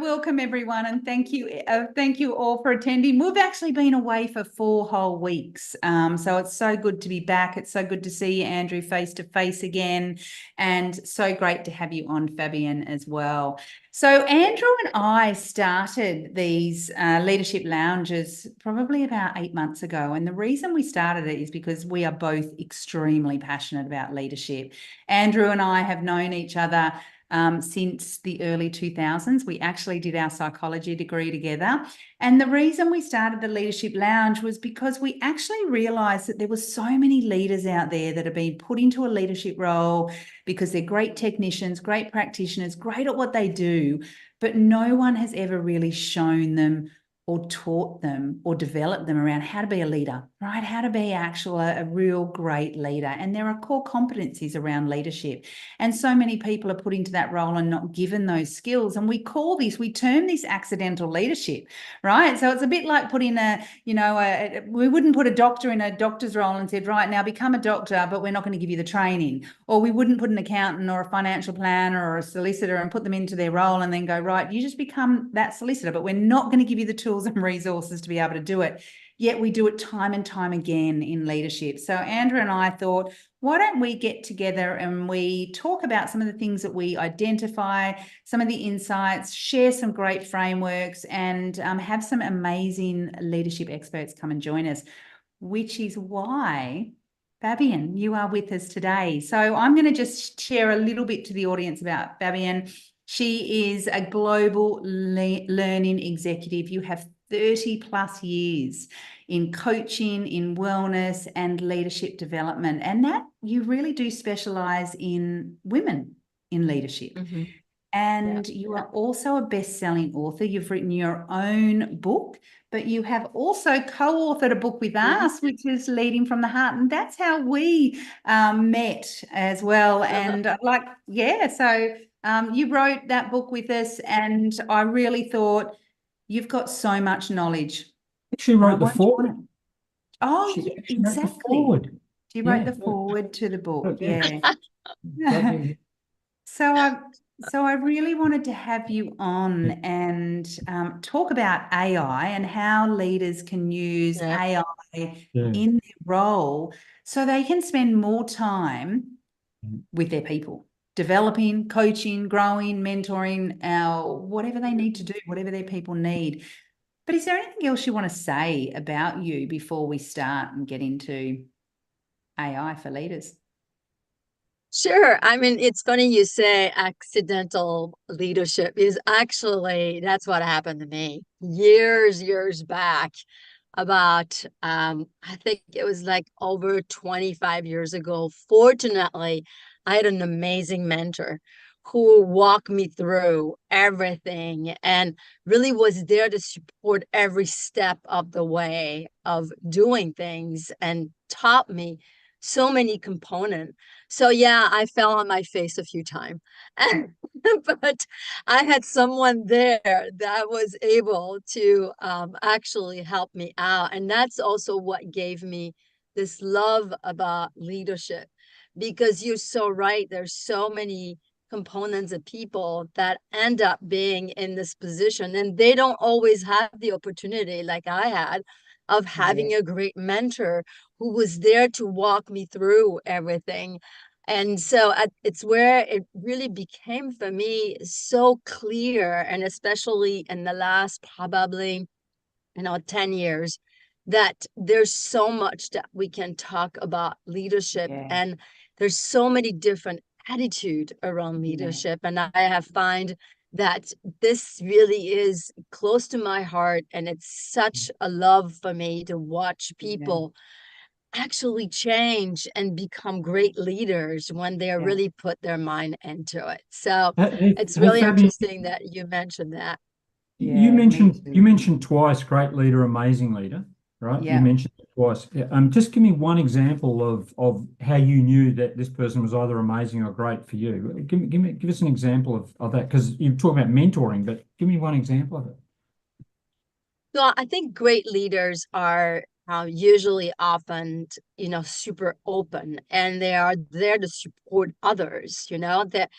welcome everyone, and thank you all for attending. We've actually been away for 4 whole weeks, so it's so good to be back. It's so good to see you, Andrew, face to face again, and so great to have you on, Fabienne, as well. So Andrew and I started these leadership lounges probably about 8 months ago, and the reason we started it is because we are both extremely passionate about leadership. Andrew and I have known each other since the early 2000s. We actually did our psychology degree together. And the reason we started the Leadership Lounge was because we actually realized that there were so many leaders out there that have been put into a leadership role because they're great technicians, great practitioners, great at what they do, but no one has ever really shown them or taught them or developed them around how to be a leader, right? How to be a real great leader. And there are core competencies around leadership. And so many people are put into that role and not given those skills. And we term this accidental leadership, right? So it's a bit like putting we wouldn't put a doctor in a doctor's role and said, right, now become a doctor, but we're not going to give you the training. Or we wouldn't put an accountant or a financial planner or a solicitor and put them into their role and then go, right, you just become that solicitor, but we're not going to give you the tools and resources to be able to do it. Yet we do it time and time again in leadership. So Andrew and I thought, why don't we get together and we talk about some of the things that we identify, some of the insights, share some great frameworks, and have some amazing leadership experts come and join us, which is why, Fabienne, you are with us today. So I'm going to just share a little bit to the audience about Fabienne. She is a global learning executive. You have 30 plus years in coaching, in wellness and leadership development, and that you really do specialize in women in leadership. Mm-hmm. And you are also a best-selling author. You've written your own book, but you have also co-authored a book with us, which is Leading from the Heart. And that's how we met as well. And so you wrote that book with us, and I really thought you've got so much knowledge. She wrote the foreword. Oh, exactly. She wrote the foreword to the book. So I really wanted to have you on and talk about AI and how leaders can use AI in their role so they can spend more time with their people, developing, coaching, growing, mentoring, whatever they need to do, whatever their people need. But is there anything else you want to say about you before we start and get into AI for leaders? Sure. I mean, it's funny you say accidental leadership is actually, that's what happened to me years back. About, I think it was like over 25 years ago. Fortunately, I had an amazing mentor who walked me through everything and really was there to support every step of the way of doing things and taught me so many components. So yeah, I fell on my face a few times, but I had someone there that was able to actually help me out. And that's also what gave me this love about leadership, because you're so right. There's so many components of people that end up being in this position, and they don't always have the opportunity like I had of having a great mentor who was there to walk me through everything. And so it's where it really became for me so clear, and especially in the last probably 10 years, that there's so much that we can talk about leadership, and there's so many different attitude around leadership. And I have found that this really is close to my heart, and it's such a love for me to watch people actually change and become great leaders when they really put their mind into it. So it's really interesting that you mentioned that. You mentioned twice great leader, amazing leader, right? You mentioned it twice. Just give me one example of how you knew that this person was either amazing or great for you. Give us an example of that, because you talk about mentoring, but give me one example of it. So I think great leaders are usually often, super open, and they are there to support others. That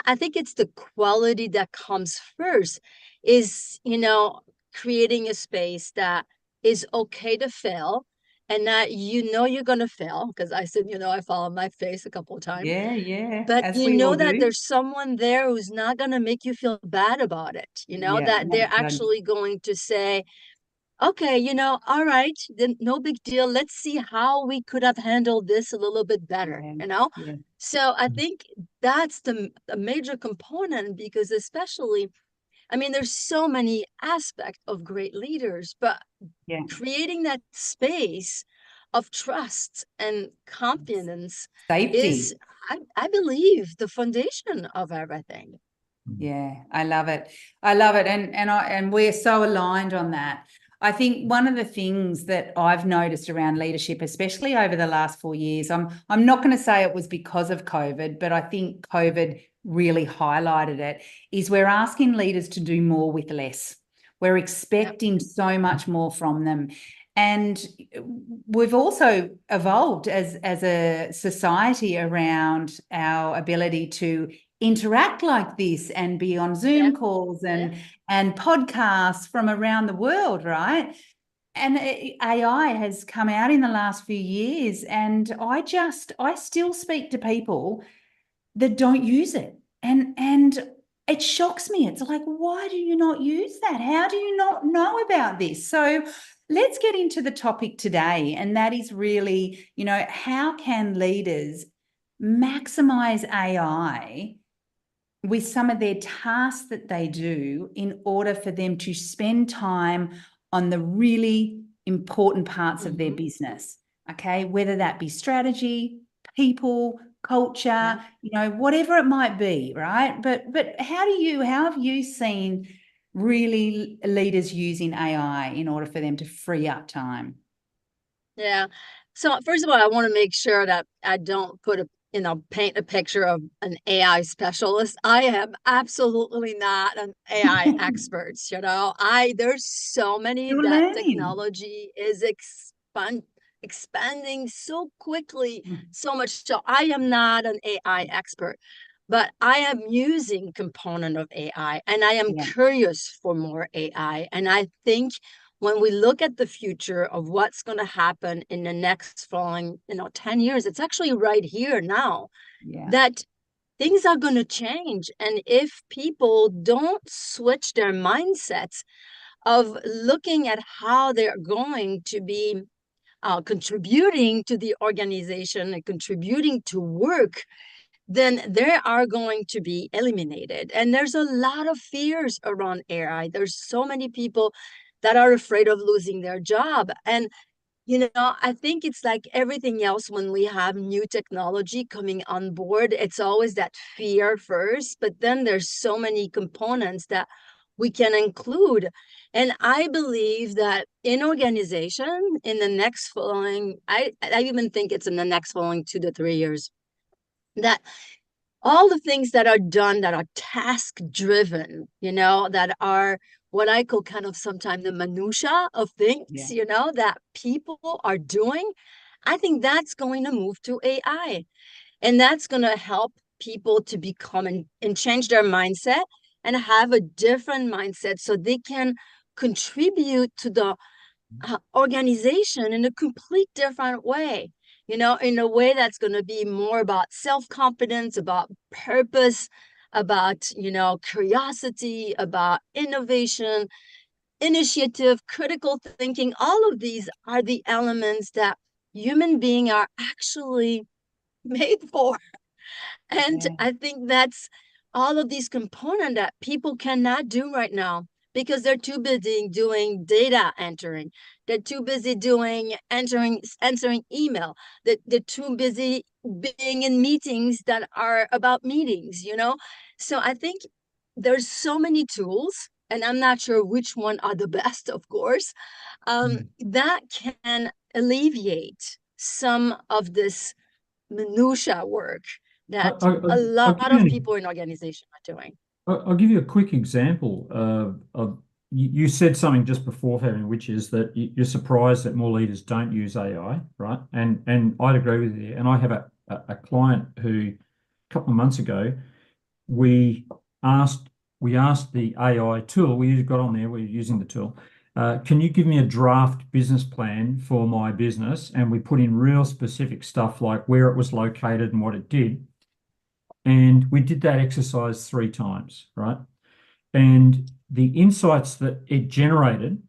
I think it's the quality that comes first. is, creating a space that is okay to fail, and that you're going to fail, because I said, I fall on my face a couple of times. Yeah, but as we all that do. there's someone there who's not going to make you feel bad about it, that they're actually going to say, okay, all right, then no big deal. Let's see how we could have handled this a little bit better, Yeah. So I think that's a major component, because especially, there's so many aspects of great leaders, but creating that space of trust and confidence is, I believe, the foundation of everything. Yeah, I love it. I love it. And we're so aligned on that. I think one of the things that I've noticed around leadership, especially over the last 4 years, I'm not going to say it was because of COVID, but I think COVID really highlighted it, is we're asking leaders to do more with less. We're expecting so much more from them. And we've also evolved as a society around our ability to interact like this and be on Zoom calls and podcasts from around the world, right? And AI has come out in the last few years, and I still speak to people that don't use it, and it shocks me. It's like, why do you not use that? How do you not know about this? So let's get into the topic today, and that is really, how can leaders maximize AI with some of their tasks that they do in order for them to spend time on the really important parts of their business, okay? Whether that be strategy, people, culture, whatever it might be, right? But how have you seen really leaders using AI in order for them to free up time? Yeah. So first of all, I want to make sure that I don't paint a picture of an AI specialist. I am absolutely not an AI expert. There's so many You're that learning. technology is expanding so quickly, so much. So I am not an AI expert, but I am using component of AI, and I am curious for more AI. And I think when we look at the future of what's going to happen in the next following, 10 years, it's actually right here now that things are going to change. And if people don't switch their mindsets of looking at how they're going to be contributing to the organization and contributing to work, then they are going to be eliminated. And there's a lot of fears around AI. There's so many people that are afraid of losing their job. And, I think it's like everything else when we have new technology coming on board, it's always that fear first, but then there's so many components that we can include. And I believe that in organization, in the next following, I even think it's in the next following 2 to 3 years, that all the things that are done that are task driven, that are what I call kind of sometimes the minutia of things, that people are doing, I think that's going to move to AI. And that's going to help people to become and change their mindset and have a different mindset so they can contribute to the organization in a complete different way, in a way that's going to be more about self-confidence, about purpose, about, curiosity, about innovation, initiative, critical thinking. All of these are the elements that human beings are actually made for. And I think that's all of these components that people cannot do right now because they're too busy doing data entering. They're too busy doing answering email. They're too busy being in meetings that are about meetings, So I think there's so many tools, and I'm not sure which one are the best, of course, that can alleviate some of this minutia work that a lot of people in organization are doing. I'll give you a quick example of you said something just before, Fabienne, which is that you're surprised that more leaders don't use AI, right? And I'd agree with you. And I have a client who a couple of months ago, we asked we asked the AI tool, we got on there, we're using the tool, can you give me a draft business plan for my business? And we put in real specific stuff like where it was located and what it did. And we did that exercise 3 times, right? And the insights that it generated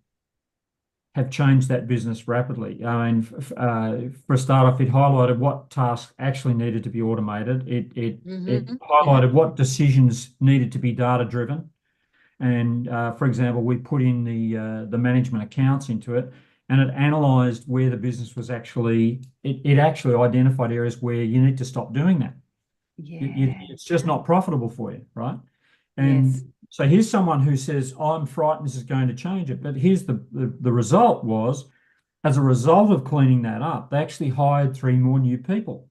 have changed that business rapidly. And for a start off, it highlighted what tasks actually needed to be automated. It highlighted what decisions needed to be data driven. And for example, we put in the management accounts into it, and it analysed where the business was actually. It actually identified areas where you need to stop doing that. Yeah. It's just not profitable for you, right? And Yes. so here's someone who says, I'm frightened this is going to change it. But here's the result was, as a result of cleaning that up, they actually hired 3 more new people.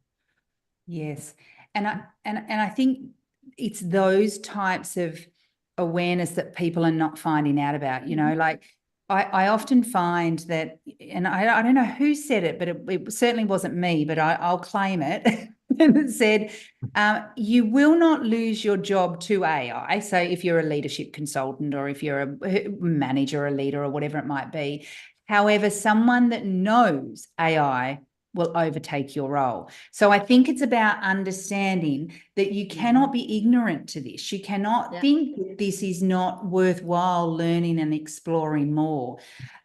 Yes. And I think it's those types of awareness that people are not finding out about, you know, like I often find that, and I don't know who said it, but it certainly wasn't me, but I'll claim it. And it said, you will not lose your job to AI. So if you're a leadership consultant or if you're a manager, a leader, or whatever it might be. However, someone that knows AI will overtake your role. So I think it's about understanding that you cannot be ignorant to this. You cannot think that this is not worthwhile learning and exploring more.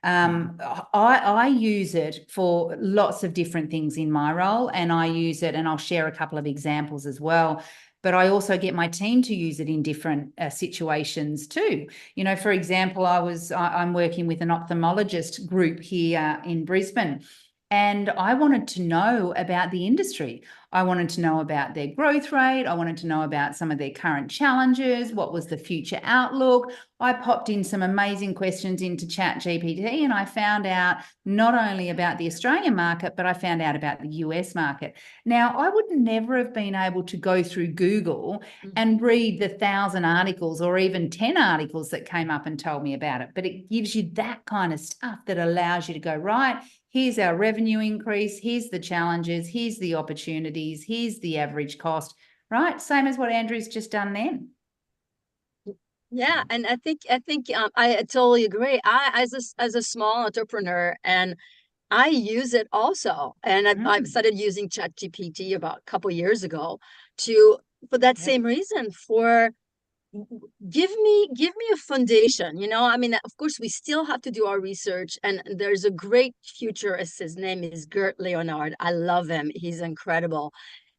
I use it for lots of different things in my role, and I use it, and I'll share a couple of examples as well. But I also get my team to use it in different situations too. You know, for example, I'm working with an ophthalmologist group here in Brisbane. And I wanted to know about the industry. I wanted to know about their growth rate. I wanted to know about some of their current challenges. What was the future outlook? I popped in some amazing questions into ChatGPT, and I found out not only about the Australian market, but I found out about the US market. Now, I would never have been able to go through Google and read the 1,000 articles or even 10 articles that came up and told me about it. But it gives you that kind of stuff that allows you to go, right, here's our revenue increase, here's the challenges, here's the opportunities, here's the average cost, right? Same as what Andrew's just done then. Yeah, and I think I totally agree. As a small entrepreneur, and I use it also, and I've started using ChatGPT about a couple years ago for that same reason, for give me a foundation. You know, I mean, of course we still have to do our research, and there's a great futurist, his name is Gert Leonard. I love him, he's incredible.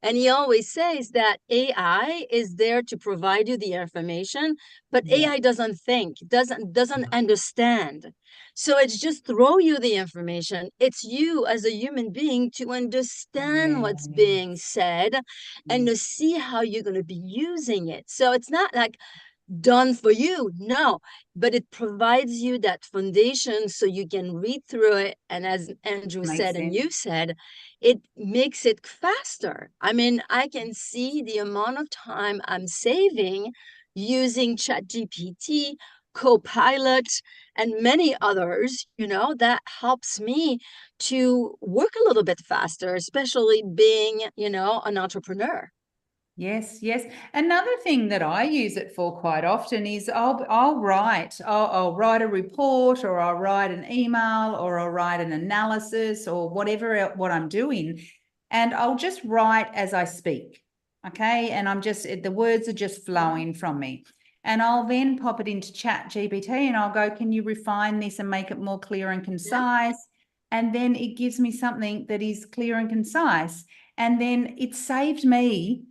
And he always says that AI is there to provide you the information, but AI doesn't think, doesn't understand. So it's just throw you the information. It's you as a human being to understand what's being said and to see how you're going to be using it. So it's not like done for you, no, but it provides you that foundation so you can read through it, and as Andrew said and you said, it makes it faster. I mean, I can see the amount of time I'm saving using ChatGPT, Copilot, and many others, you know, that helps me to work a little bit faster, especially being, you know, an entrepreneur. Yes, yes. Another thing that I use it for quite often is I'll write a report, or I'll write an email, or I'll write an analysis, or whatever what I'm doing, and I'll just write as I speak. Okay, and the words are just flowing from me. And I'll then pop it into ChatGPT and I'll go, can you refine this and make it more clear and concise? And then it gives me something that is clear and concise. And then it saved me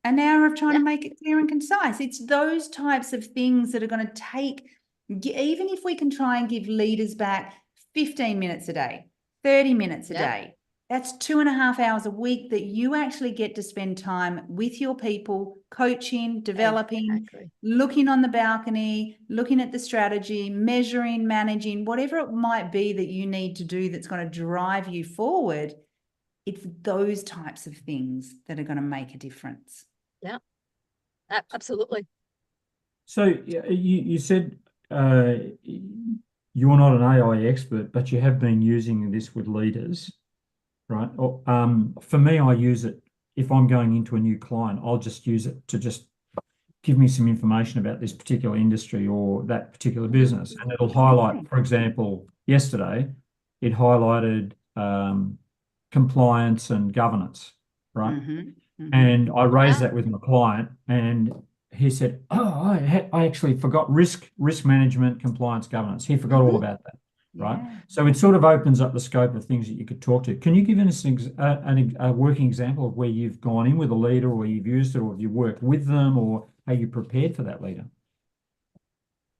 an hour of trying to make it clear and concise. It's those types of things that are going to take, even if we can try and give leaders back 15 minutes a day, 30 minutes a day, that's 2.5 hours a week that you actually get to spend time with your people, coaching, developing, looking on the balcony, looking at the strategy, measuring, managing, whatever it might be that you need to do that's going to drive you forward. It's those types of things that are going to make a difference. Yeah, absolutely. So you said you're not an AI expert, but you have been using this with leaders, right? For me, I use it if I'm going into a new client. I'll just use it to just give me some information about this particular industry or that particular business. And it'll highlight, for example, yesterday, it highlighted compliance and governance, right? And I raised that with my client, and he said, "Oh, I actually forgot risk management, compliance, governance." He forgot all about that, right? So it sort of opens up the scope of things that you could talk to. Can you give us a working example of where you've gone in with a leader, or you've used it, or you worked with them, or how you prepared for that leader?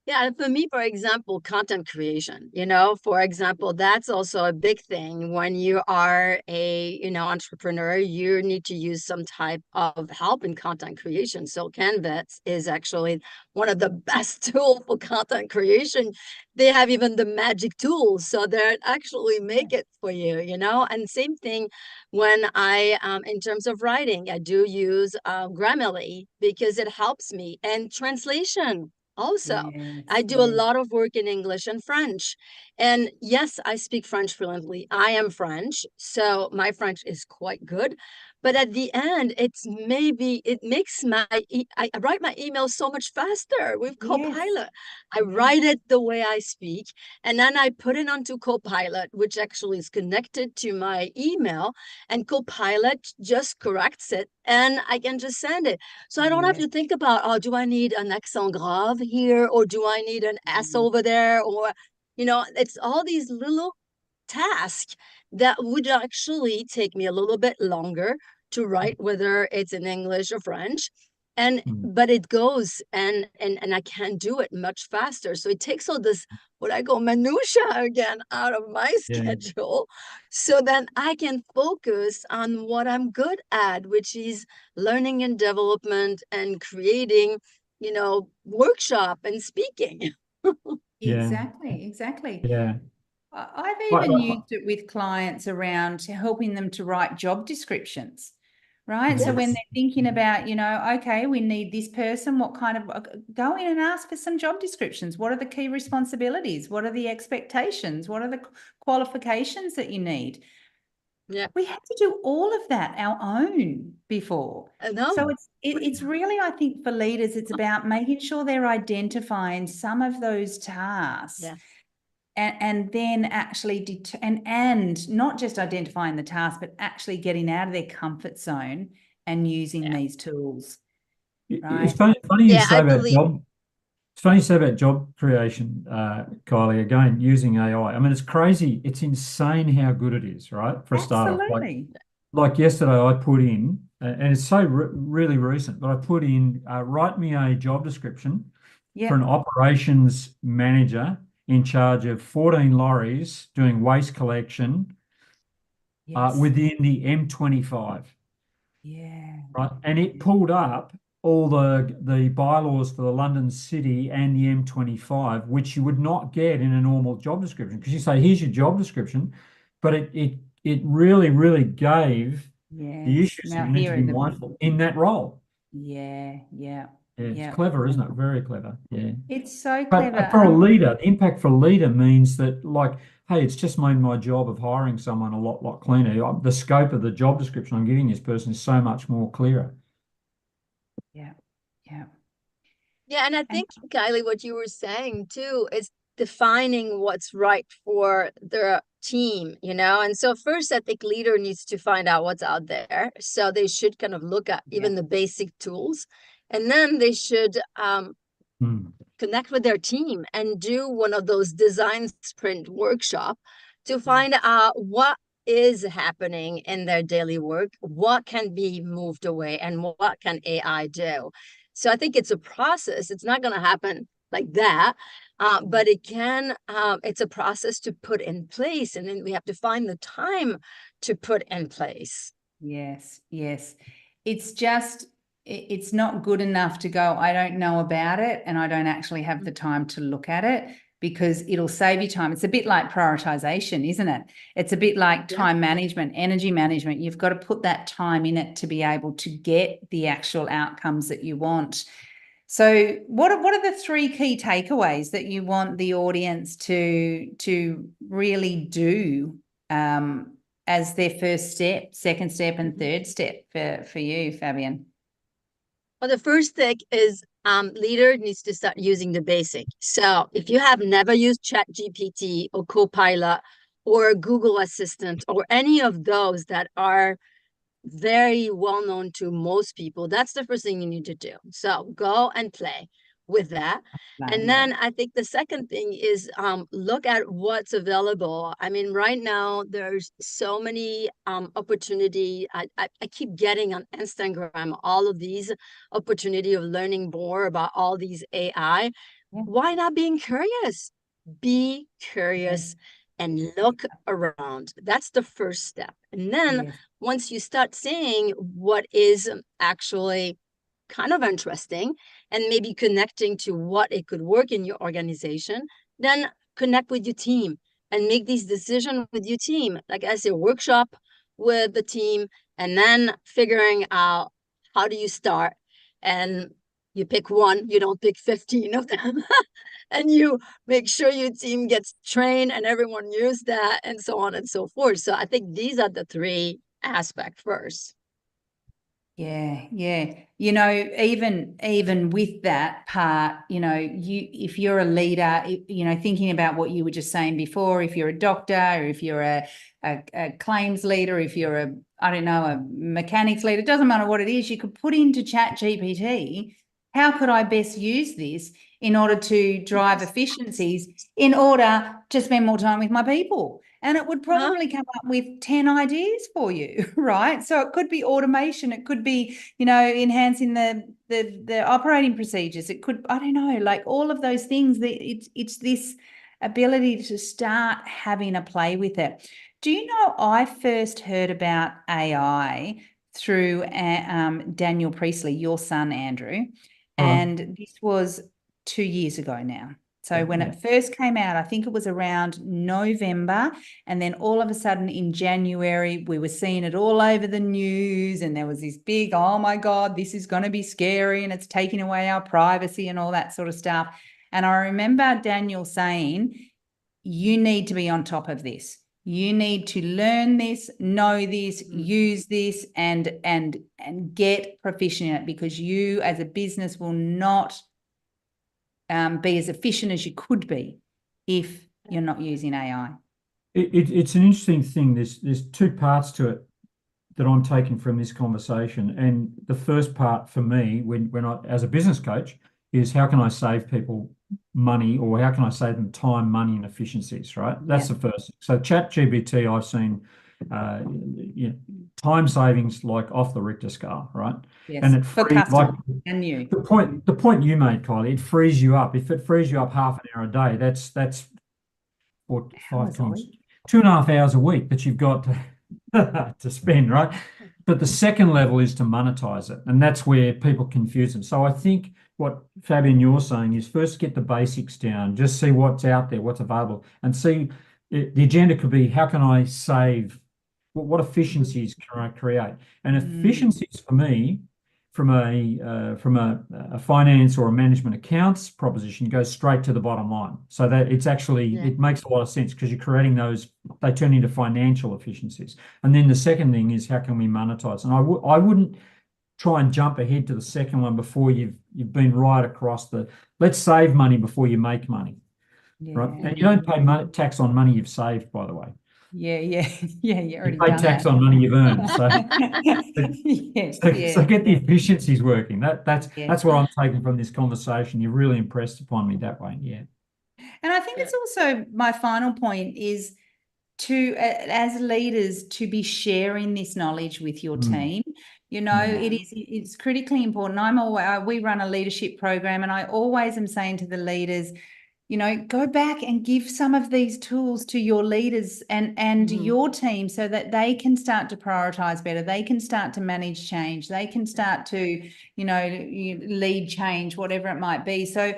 Yeah, for me, for example, content creation, for example, that's also a big thing. When you are a, entrepreneur, you need to use some type of help in content creation. So Canvas is actually one of the best tools for content creation. They have even the magic tools, so they actually make it for you, and same thing when in terms of writing, I do use Grammarly because it helps me, and translation. Also, I do a lot of work in English and French. And yes, I speak French fluently. I am French, so my French is quite good. But at the end, it makes I write my email so much faster with Copilot. I write it the way I speak, and then I put it onto Copilot, which actually is connected to my email, and Copilot just corrects it, and I can just send it. So I don't have to think about, oh, do I need an accent grave here, or do I need an S over there, or, it's all these little tasks that would actually take me a little bit longer to write, whether it's in English or French. But it goes and I can do it much faster. So it takes all this, what I call minutia again, out of my schedule. So then I can focus on what I'm good at, which is learning and development and creating, workshop and speaking. Exactly. Yeah. I've even used it with clients around helping them to write job descriptions, right? So when they're thinking about, okay, we need this person, what kind of, go in and ask for some job descriptions. What are the key responsibilities? What are the expectations? What are the qualifications that you need? Yeah, we had to do all of that our own before. So it's really, I think, for leaders, it's about making sure they're identifying some of those tasks. And then actually and not just identifying the task, but actually getting out of their comfort zone and using these tools. Right? It's funny you say about job. It's funny you say about job creation, Kylie, again, using AI. I mean, it's crazy. It's insane how good it is, right? For a startup. Like yesterday, I put in, and it's so really recent, but I put in, write me a job description for an operations manager in charge of 14 lorries doing waste collection within the M25. Right. And it pulled up all the bylaws for the London City and the M25, which you would not get in a normal job description, because you say, here's your job description, but it really, really gave the issues that you need to be mindful in that role. It's clever, isn't it? Very clever. Yeah. It's so clever. But for a leader, the impact for a leader means that, like, hey, it's just made my job of hiring someone a lot cleaner. The scope of the job description I'm giving this person is so much more clearer. Yeah, and I think, Kylie, what you were saying too is defining what's right for their team, and so first I think leader needs to find out what's out there. So they should kind of look at even the basic tools, and then they should connect with their team and do one of those design sprint workshop to find out what is happening in their daily work, what can be moved away, and what can AI do. So I think it's a process. It's not going to happen like that, but it can. It's a process to put in place, and then we have to find the time to put in place. Yes. It's just, it's not good enough to go, I don't know about it, and I don't actually have the time to look at it, because it'll save you time. It's a bit like prioritization, isn't it? It's a bit like time management, energy management. You've got to put that time in it to be able to get the actual outcomes that you want. So what are the three key takeaways that you want the audience to really do as their first step, second step, and third step for you, Fabienne? Well, the first thing is leader needs to start using the basic. So if you have never used ChatGPT or Copilot or Google Assistant or any of those that are very well known to most people, that's the first thing you need to do. So go and play with that. And then I think the second thing is look at what's available. I mean, right now there's so many opportunity. I keep getting on Instagram all of these opportunity of learning more about all these AI. Why not being curious? Be curious and look around. That's the first step. And then once you start seeing what is actually kind of interesting and maybe connecting to what it could work in your organization, then connect with your team and make these decisions with your team. Like I say, workshop with the team and then figuring out how do you start. And you pick one, you don't pick 15 of them. And you make sure your team gets trained and everyone uses that and so on and so forth. So I think these are the three aspects first. Yeah. You know, even with that part, you know, if you're a leader, you know, thinking about what you were just saying before, if you're a doctor or if you're a claims leader, if you're a mechanics leader, it doesn't matter what it is, you could put into ChatGPT, how could I best use this in order to drive efficiencies, in order to spend more time with my people? And it would probably come up with 10 ideas for you, right? So it could be automation. It could be, you know, enhancing the operating procedures. It could, I don't know, like all of those things. It's this ability to start having a play with it. Do you know, I first heard about AI through Daniel Priestley, your son, Andrew, and this was 2 years ago now. So when it first came out, I think it was around November, and then all of a sudden in January, we were seeing it all over the news, and there was this big, oh my God, this is going to be scary and it's taking away our privacy and all that sort of stuff. And I remember Daniel saying, you need to be on top of this. You need to learn this, know this, use this, and get proficient in it, because you as a business will not be as efficient as you could be if you're not using AI. It's an interesting thing. There's two parts to it that I'm taking from this conversation. And the first part for me, when I, as a business coach, is how can I save people money, or how can I save them time, money, and efficiencies, right? That's the first. So ChatGPT, I've seen you know, time savings like off the Richter scale, right? Yes. And it for frees, customers like and you. the point you made, Kylie, it frees you up. If it frees you up half an hour a day, that's 5 times 2.5 hours a week that you've got to spend, right? But the second level is to monetize it, and that's where people confuse them. So I think what Fabienne, you're saying is first get the basics down, just see what's out there, what's available, and see the agenda could be how can I save, what efficiencies can I create? And efficiencies for me, from a finance or a management accounts proposition, goes straight to the bottom line. So that it's actually it makes a lot of sense, because you're creating those, they turn into financial efficiencies. And then the second thing is how can we monetize? And I wouldn't try and jump ahead to the second one before you've been right across the, let's save money before you make money, right? And you don't pay tax on money you've saved, by the way. You already pay tax on money you've earned. So, so get the efficiencies working. That's what I'm taking from this conversation. You've really impressed upon me that way. Yeah. And I think it's also, my final point is to, as leaders, to be sharing this knowledge with your team. You know, it's critically important. We run a leadership program, and I always am saying to the leaders, you know, go back and give some of these tools to your leaders and your team, so that they can start to prioritize better. They can start to manage change. They can start to, you know, lead change, whatever it might be. So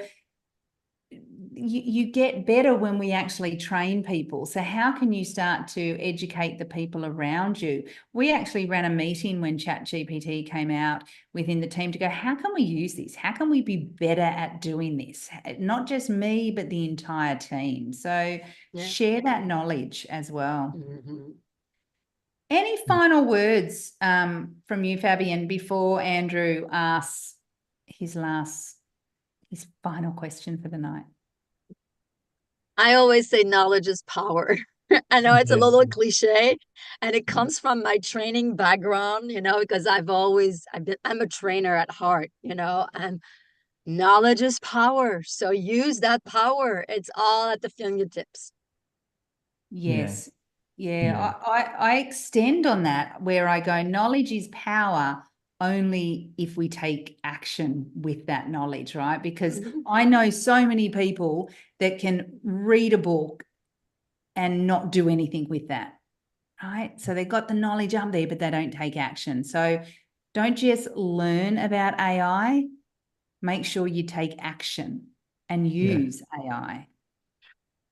you get better when we actually train people. So how can you start to educate the people around you? We actually ran a meeting when ChatGPT came out within the team to go, how can we use this? How can we be better at doing this? Not just me, but the entire team. So share that knowledge as well. Any final words from you, Fabienne, before Andrew asks his last his final question for the night. I always say knowledge is power. I know it's a little cliche, and it comes from my training background, because I'm a trainer at heart, and knowledge is power. So use that power. It's all at the fingertips. Yes. Yeah. I extend on that, where I go, knowledge is power only if we take action with that knowledge, right? Because I know so many people that can read a book and not do anything with that, right? So they got the knowledge up there, but they don't take action. So don't just learn about AI, make sure you take action and use AI.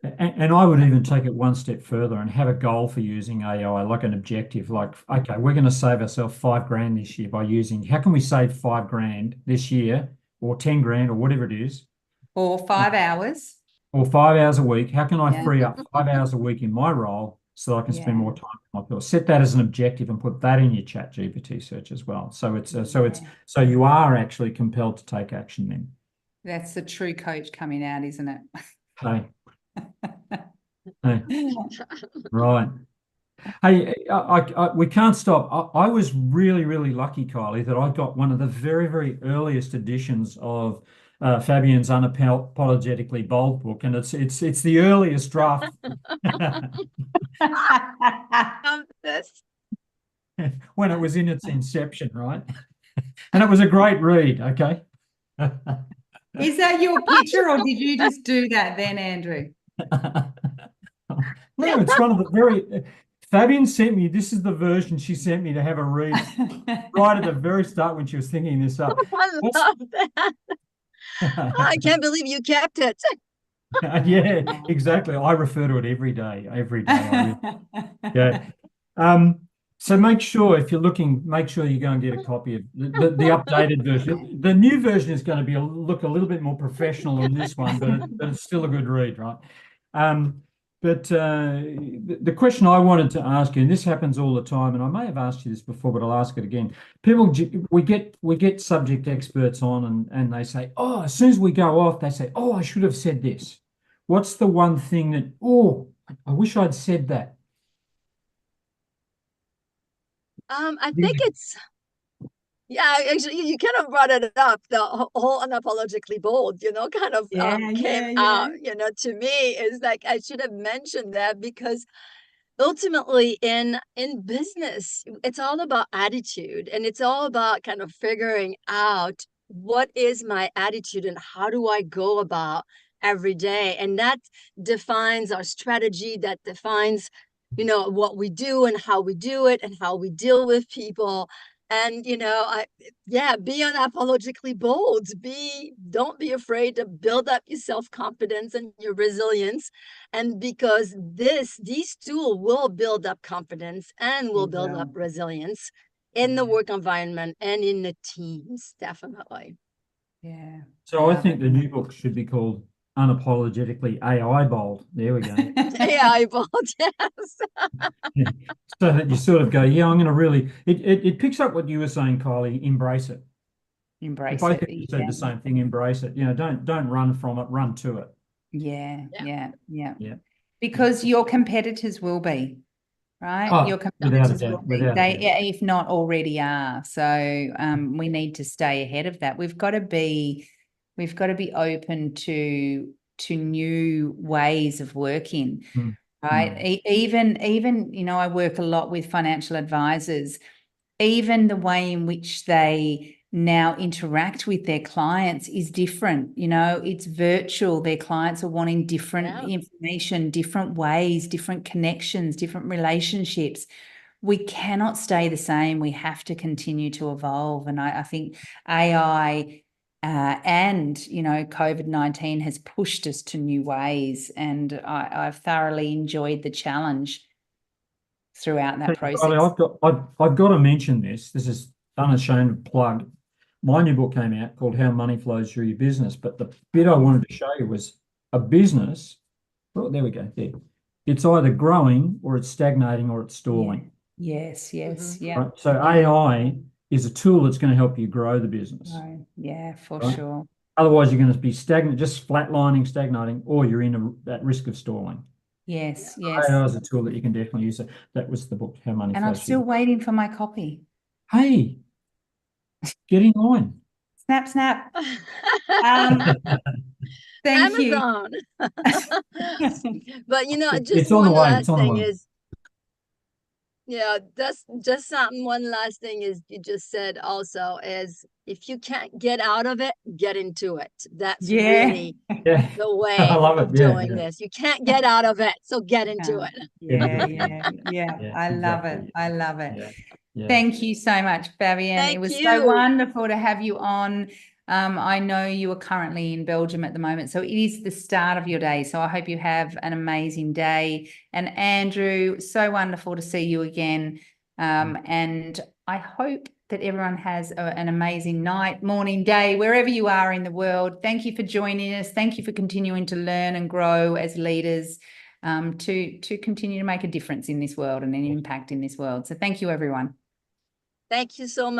And I would even take it one step further and have a goal for using AI, like an objective, like, okay, we're going to save ourselves $5,000 this year by using, how can we save $5,000 this year, or 10 grand, or whatever it is? Or 5 hours. Or 5 hours a week. How can I free up 5 hours a week in my role so that I can spend more time with my people? Set that as an objective and put that in your chat GPT search as well. So it's so you are actually compelled to take action then. That's the true coach coming out, isn't it? Hey. Hey. Right. Hey, we can't stop. I was really, really lucky, Kylie, that I got one of the very, very earliest editions of Fabienne's Unapologetically Bold book, and it's the earliest draft when it was in its inception, right? And it was a great read. Okay. Is that your picture, or did you just do that then, Andrew? No, it's one of the very. Fabienne sent me, this is the version she sent me to have a read right at the very start when she was thinking this up. I love that. I can't believe you kept it. Yeah, exactly. I refer to it every day. So make sure, if you're looking, make sure you go and get a copy of the updated version. The new version is going to look a little bit more professional than this one, but it's still a good read, right? But the question I wanted to ask you, and this happens all the time, and I may have asked you this before, but I'll ask it again. We get subject experts on, and they say, oh, as soon as we go off, they say, oh, I should have said this. What's the one thing that, oh, I wish I'd said that? I think actually, you kind of brought it up, the whole unapologetically bold, kind of came out, to me, is like, I should have mentioned that, because ultimately in business, it's all about attitude, and it's all about kind of figuring out what is my attitude and how do I go about every day. And that defines our strategy, that defines what we do and how we do it and how we deal with people. And be unapologetically bold. Don't be afraid to build up your self-confidence and your resilience. And because these tools will build up confidence and will build up resilience in the work environment and in the teams, definitely. Yeah. So I think the new book should be called Unapologetically AI Bold. There we go. AI Bold, yes. So that you sort of go, yeah, I'm going to really. It picks up what you were saying, Kylie. Embrace it. Embrace both it. You said the same thing. Embrace it. Don't run from it. Run to it. Yeah. Because your competitors will be, right? Oh, your competitors will be. They, if not already are. So we need to stay ahead of that. We've got to be open to new ways of working. Right. Even, I work a lot with financial advisors. Even the way in which they now interact with their clients is different. It's virtual. Their clients are wanting different information, different ways, different connections, different relationships. We cannot stay the same. We have to continue to evolve. And I think AI and COVID-19 has pushed us to new ways, and I've thoroughly enjoyed the challenge throughout that process. I've got to mention this. This is unashamed plug. My new book came out called How Money Flows Through Your Business, but the bit I wanted to show you was a business. Oh, there we go. There. It's either growing or it's stagnating or it's stalling. Yes. Yeah. Right? So AI is a tool that's going to help you grow the business. Yeah, for right? sure. Otherwise, you're going to be stagnant, just flatlining, stagnating, or you're at risk of stalling. Yes, yes. AI is a tool that you can definitely use. That was the book, How Money And I'm Flows. still waiting for my copy. Hey, get in line. Snap, snap. Thank you. Amazon. But just It's on the one way. last It's on the thing way. is, that's just something. One last thing is you just said also is if you can't get out of it, get into it. That's really Yeah. the way I love of it. Yeah, doing yeah. this. You can't get out of it, so get into it. Yeah. I love it. Exactly. I love it. Yeah. Yeah. Thank you so much, Fabienne. It Thank was so you. wonderful to have you on. I know you are currently in Belgium at the moment, so it is the start of your day. So I hope you have an amazing day. And Andrew, so wonderful to see you again. And I hope that everyone has an amazing night, morning, day, wherever you are in the world. Thank you for joining us. Thank you for continuing to learn and grow as leaders, to continue to make a difference in this world and an impact in this world. So thank you, everyone. Thank you so much.